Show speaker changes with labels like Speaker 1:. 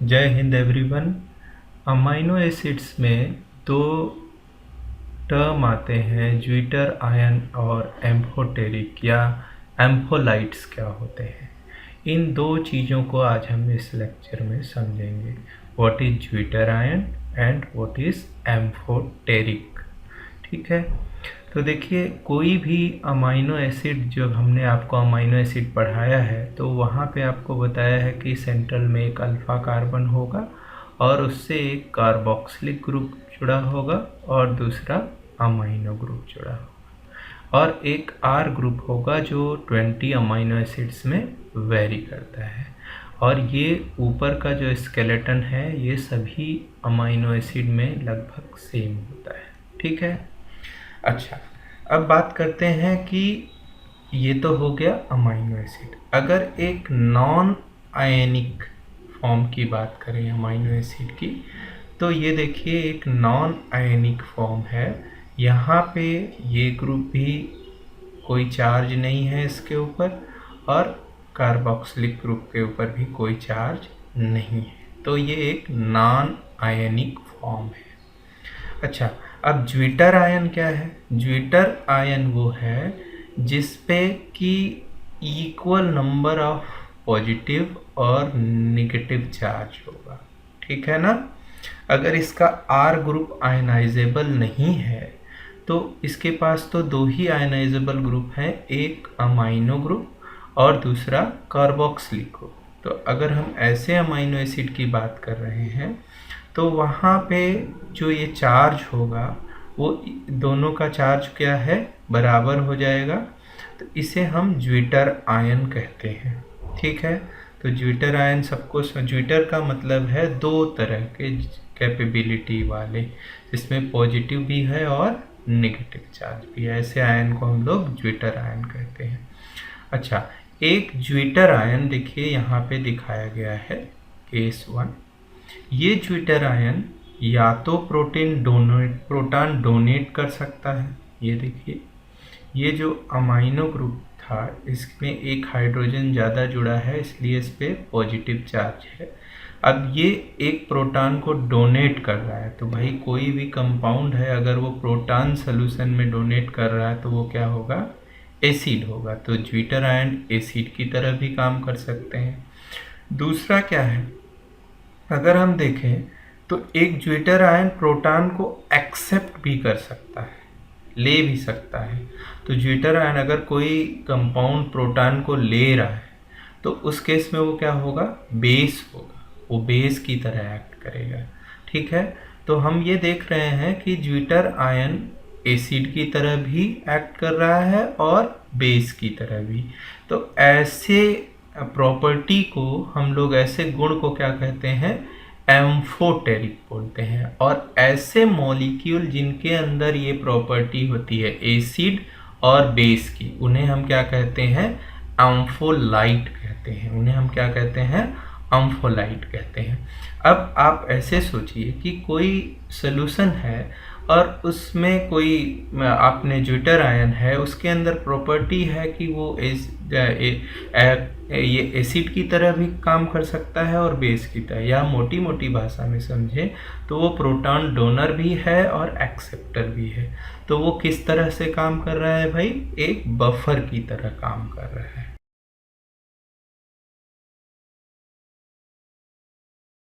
Speaker 1: जय Hind everyone. Amino acids में दो टर्म आते हैं, ज्विटर आयन और एम्फोटेरिक या एम्फोलाइट्स क्या होते हैं। इन दो चीज़ों को आज हम इस लेक्चर में समझेंगे। What is zwitter ion and what is amphoteric. ठीक है, तो देखिए कोई भी अमाइनो एसिड, जो हमने आपको अमाइनो एसिड पढ़ाया है तो वहाँ पे आपको बताया है कि सेंट्रल में एक अल्फा कार्बन होगा और उससे एक कार्बोक्सिलिक ग्रुप जुड़ा होगा और दूसरा अमाइनो ग्रुप जुड़ा होगा और एक आर ग्रुप होगा जो 20 अमाइनो एसिड्स में वेरी करता है। और ये ऊपर का जो स्केलेटन है ये सभी अमाइनो एसिड में लगभग सेम होता है। ठीक है, अच्छा अब बात करते हैं कि ये तो हो गया अमाइनो एसिड। अगर एक नॉन आयनिक फॉर्म की बात करें अमाइनो एसिड की, तो ये देखिए एक नॉन आयनिक फॉर्म है। यहाँ पे ये ग्रुप भी कोई चार्ज नहीं है इसके ऊपर और कार्बोक्सिलिक ग्रुप के ऊपर भी कोई चार्ज नहीं है, तो ये एक नॉन आयनिक फॉर्म है। अच्छा, अब ज्विटर आयन क्या है? ज्विटर आयन वो है जिसपे कि इक्वल नंबर ऑफ पॉजिटिव और नेगेटिव चार्ज होगा। ठीक है ना। अगर इसका आर ग्रुप आयनाइजेबल नहीं है तो इसके पास तो दो ही आयनाइजेबल ग्रुप हैं, एक अमाइनो ग्रुप और दूसरा कार्बोक्सिलिक ग्रुप। तो अगर हम ऐसे अमाइनो एसिड की बात कर रहे हैं तो वहाँ पे जो ये चार्ज होगा वो दोनों का चार्ज क्या है, बराबर हो जाएगा। तो इसे हम ज्विटर आयन कहते हैं। ठीक है, तो ज्विटर आयन सबको, ज्विटर का मतलब है दो तरह के कैपेबिलिटी वाले, जिसमें पॉजिटिव भी है और नेगेटिव चार्ज भी है। ऐसे आयन को हम लोग ज्विटर आयन कहते हैं। अच्छा, एक ज्विटर आयन देखिए यहाँ पे दिखाया गया है केस 1। ये ज्विटर आयन या तो प्रोटॉन डोनेट कर सकता है। ये देखिए, ये जो अमाइनो ग्रुप था इसमें एक हाइड्रोजन ज़्यादा जुड़ा है इसलिए इस पर पॉजिटिव चार्ज है। अब ये एक प्रोटॉन को डोनेट कर रहा है, तो भाई कोई भी कंपाउंड है अगर वो प्रोटॉन सोल्यूशन में डोनेट कर रहा है तो वो क्या होगा, एसिड होगा। तो ज्विटर आयन एसिड की तरह भी काम कर सकते हैं। दूसरा क्या है, अगर हम देखें तो एक ज्विटर आयन प्रोटॉन को एक्सेप्ट भी कर सकता है, ले भी सकता है। तो ज्विटर आयन अगर कोई कंपाउंड प्रोटॉन को ले रहा है तो उस केस में वो क्या होगा, बेस होगा, वो बेस की तरह एक्ट करेगा। ठीक है, तो हम ये देख रहे हैं कि ज्विटर आयन एसिड की तरह भी एक्ट कर रहा है और बेस की तरह भी। तो ऐसे प्रॉपर्टी को हम लोग, ऐसे गुण को क्या कहते हैं, एम्फोटेरिक बोलते हैं। और ऐसे मॉलिक्यूल जिनके अंदर ये प्रॉपर्टी होती है एसिड और बेस की, उन्हें हम क्या कहते हैं, एम्फोलाइट कहते हैं। उन्हें हम क्या कहते हैं, एम्फोलाइट कहते हैं। अब आप ऐसे सोचिए कि कोई सॉल्यूशन है और उसमें कोई आपने ज्विटर आयन है, उसके अंदर प्रॉपर्टी है कि वो ये एसिड की तरह भी काम कर सकता है और बेस की तरह, या मोटी मोटी भाषा में समझे तो वो प्रोटॉन डोनर भी है और एक्सेप्टर भी है। तो वो किस तरह से काम कर रहा है भाई, एक बफर की तरह काम कर रहा है।